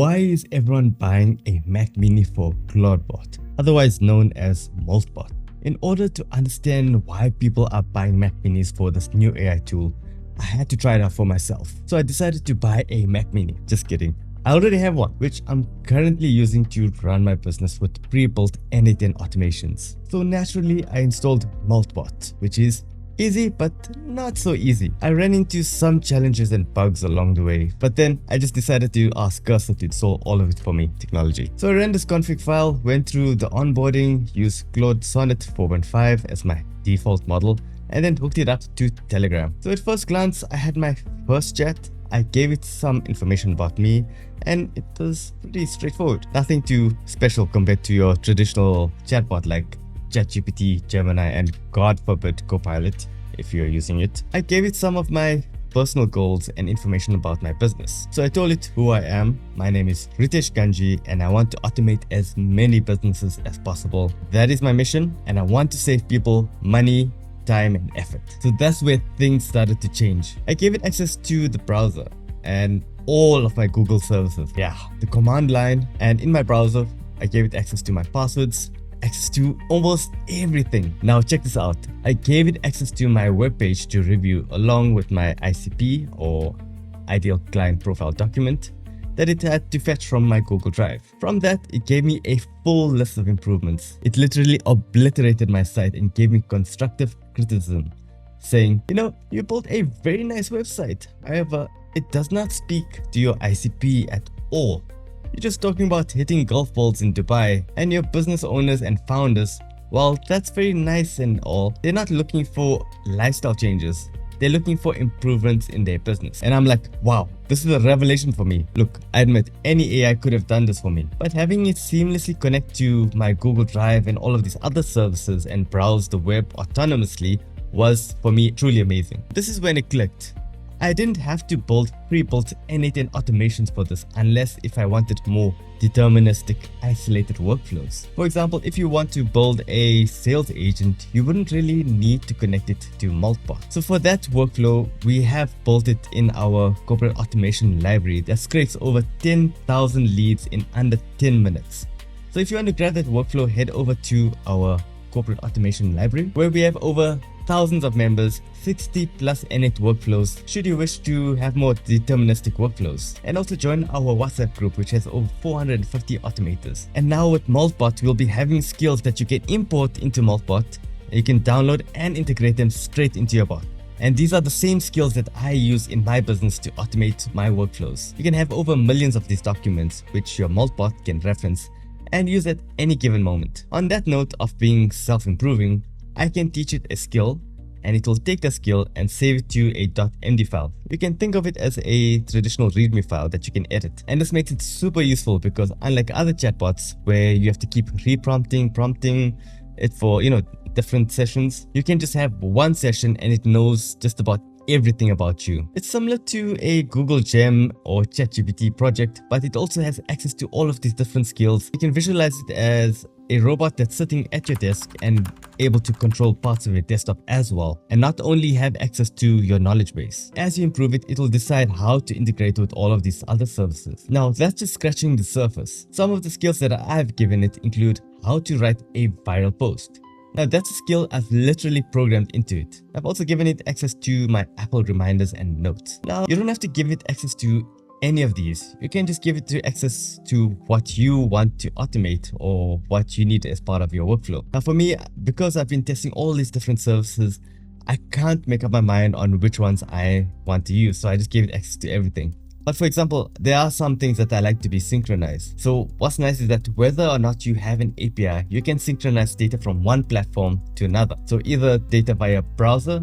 Why is everyone buying a Mac Mini for Maltbot, otherwise known as Maltbot? In order to understand why people are buying Mac Minis for this new AI tool, I had to try it out for myself. So I decided to buy a Mac Mini. Just kidding. I already have one, which I'm currently using to run my business with pre-built end-to-end automations. So naturally, I installed Maltbot, which is easy, but not so easy. I ran into some challenges and bugs along the way, but then I just decided to ask Cursor to install all of it for me, technology. So I ran this config file, went through the onboarding, used Claude Sonnet 4.5 as my default model, and then hooked it up to Telegram. So at first glance, I had my first chat. I gave it some information about me, and it was pretty straightforward. Nothing too special compared to your traditional chatbot like ChatGPT, Gemini, and God forbid Copilot if you're using it. I gave it some of my personal goals and information about my business. So I told it who I am. My name is Ritesh Ganji and I want to automate as many businesses as possible. That is my mission, and I want to save people money, time, and effort. So that's where things started to change. I gave it access to the browser and all of my Google services. Yeah, the command line, and in my browser, I gave it access to my passwords, access to almost everything. Now check this out. I gave it access to my webpage to review along with my ICP or ideal client profile document that it had to fetch from my Google Drive. From that, it gave me a full list of improvements. It literally obliterated my site and gave me constructive criticism, saying, you built a very nice website. However, it does not speak to your ICP at all. You're just talking about hitting golf balls in Dubai, and your business owners and founders, well, that's very nice and all, they're not looking for lifestyle changes. They're looking for improvements in their business. And I'm like, wow, this is a revelation for me. Look, I admit any AI could have done this for me, but having it seamlessly connect to my Google Drive and all of these other services and browse the web autonomously was, for me, truly amazing. This is when it clicked. I didn't have to build pre-built end-to-end automations for this unless if I wanted more deterministic, isolated workflows. For example, if you want to build a sales agent, you wouldn't really need to connect it to Maltbot. So for that workflow, we have built it in our corporate automation library that scrapes over 10,000 leads in under 10 minutes. So if you want to grab that workflow, head over to our corporate automation library where we have over thousands of members, 60 plus innate workflows should you wish to have more deterministic workflows. And also join our WhatsApp group which has over 450 automators. And now with Maltbot, we'll be having skills that you can import into Maltbot. You can download and integrate them straight into your bot. And these are the same skills that I use in my business to automate my workflows. You can have over millions of these documents which your Maltbot can reference and use at any given moment. On that note of being self-improving, I can teach it a skill and it will take the skill and save it to a .md file. You can think of it as a traditional readme file that you can edit. And this makes it super useful because unlike other chatbots where you have to keep prompting it for, different sessions, you can just have one session and it knows just about everything about you. It's similar to a Google Gem or ChatGPT project, but it also has access to all of these different skills. You can visualize it as a robot that's sitting at your desk and able to control parts of your desktop as well, and not only have access to your knowledge base. As you improve it, it will decide how to integrate with all of these other services. Now that's just scratching the surface. Some of the skills that I've given it include how to write a viral post. Now that's a skill I've literally programmed into it. I've also given it access to my Apple reminders and notes. Now you don't have to give it access to any of these. You can just give it to access to what you want to automate or what you need as part of your workflow. Now for me, because I've been testing all these different services, I can't make up my mind on which ones I want to use. So I just gave it access to everything. But for example, there are some things that I like to be synchronized. So what's nice is that whether or not you have an API, you can synchronize data from one platform to another. So either data via browser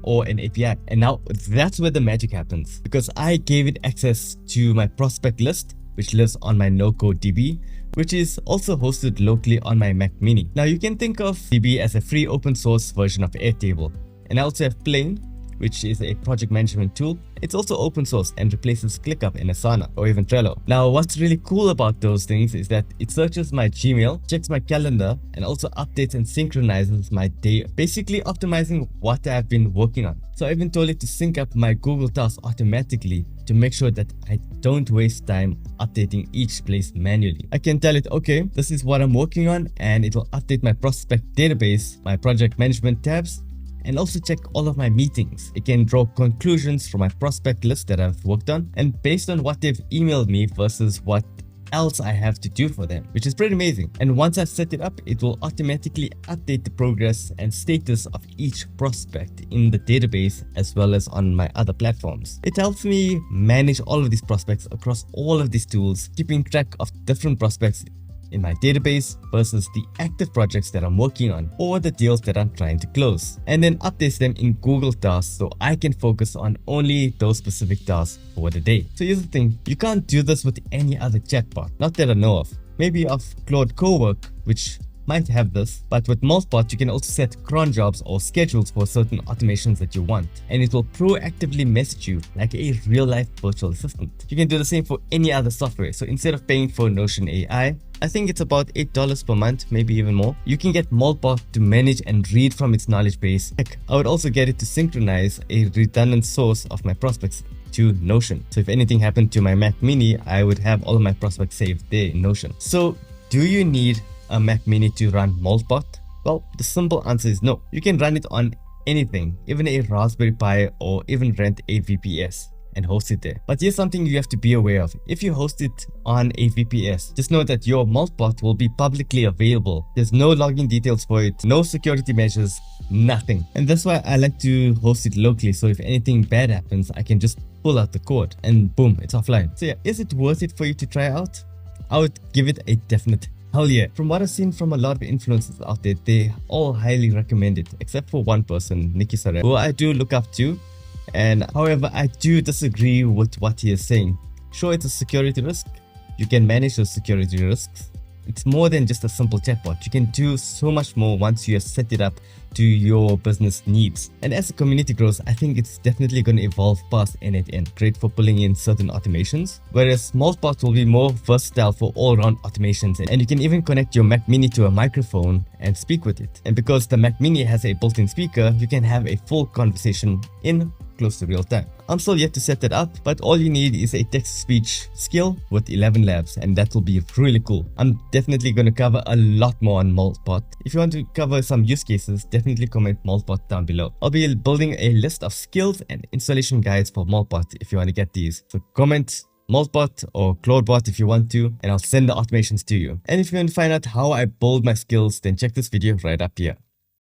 or an API. And now that's where the magic happens, because I gave it access to my prospect list, which lives on my NocoDB, which is also hosted locally on my Mac Mini. Now you can think of DB as a free open source version of Airtable. And I also have Plane, which is a project management tool. It's also open source and replaces ClickUp in Asana or even Trello. Now, what's really cool about those things is that it searches my Gmail, checks my calendar, and also updates and synchronizes my day, basically optimizing what I've been working on. So I even told it to sync up my Google tasks automatically to make sure that I don't waste time updating each place manually. I can tell it, okay, this is what I'm working on, and it will update my prospect database, my project management tabs, and also check all of my meetings. It can draw conclusions from my prospect list that I've worked on, and based on what they've emailed me versus what else I have to do for them, which is pretty amazing. And once I've set it up, it will automatically update the progress and status of each prospect in the database as well as on my other platforms. It helps me manage all of these prospects across all of these tools, keeping track of different prospects in my database versus the active projects that I'm working on or the deals that I'm trying to close, and then updates them in Google Tasks so I can focus on only those specific tasks for the day. So here's the thing, you can't do this with any other chatbot, not that I know of. Maybe of Claude Cowork, which might have this, but with Maltbot you can also set cron jobs or schedules for certain automations that you want, and it will proactively message you like a real-life virtual assistant. You can do the same for any other software. So instead of paying for Notion AI, I think it's about $8 per month, maybe even more, you can get Maltbot to manage and read from its knowledge base. Heck, I would also get it to synchronize a redundant source of my prospects to Notion. So if anything happened to my Mac Mini, I would have all of my prospects saved there in Notion. So do you need a Mac Mini to run Maltbot? Well, the simple answer is no. You can run it on anything, even a Raspberry Pi, or even rent a VPS and host it there. But here's something you have to be aware of. If you host it on a VPS, just know that your Maltbot will be publicly available. There's no login details for it, no security measures, nothing. And that's why I like to host it locally, so if anything bad happens, I can just pull out the code and boom, it's offline. So yeah, is it worth it for you to try out? I would give it a definite hell yeah. From what I've seen from a lot of influencers out there, they all highly recommend it, except for one person, Nikki Sarah, who I do look up to. And however, I do disagree with what he is saying. Sure, it's a security risk. You can manage those security risks. It's more than just a simple chatbot. You can do so much more once you have set it up to your business needs. And as the community grows, I think it's definitely going to evolve past end-to-end. Great for pulling in certain automations, whereas Maltbot will be more versatile for all-round automations, and you can even connect your Mac Mini to a microphone and speak with it. And because the Mac Mini has a built-in speaker, you can have a full conversation in close to real time. I'm still yet to set that up, but all you need is a text-to-speech skill with 11 labs, and that will be really cool. I'm definitely going to cover a lot more on Maltbot. If you want to cover some use cases, definitely comment Maltbot down below. I'll be building a list of skills and installation guides for Maltbot if you want to get these. So comment Maltbot or CloudBot if you want to, and I'll send the automations to you. And if you want to find out how I build my skills, then check this video right up here.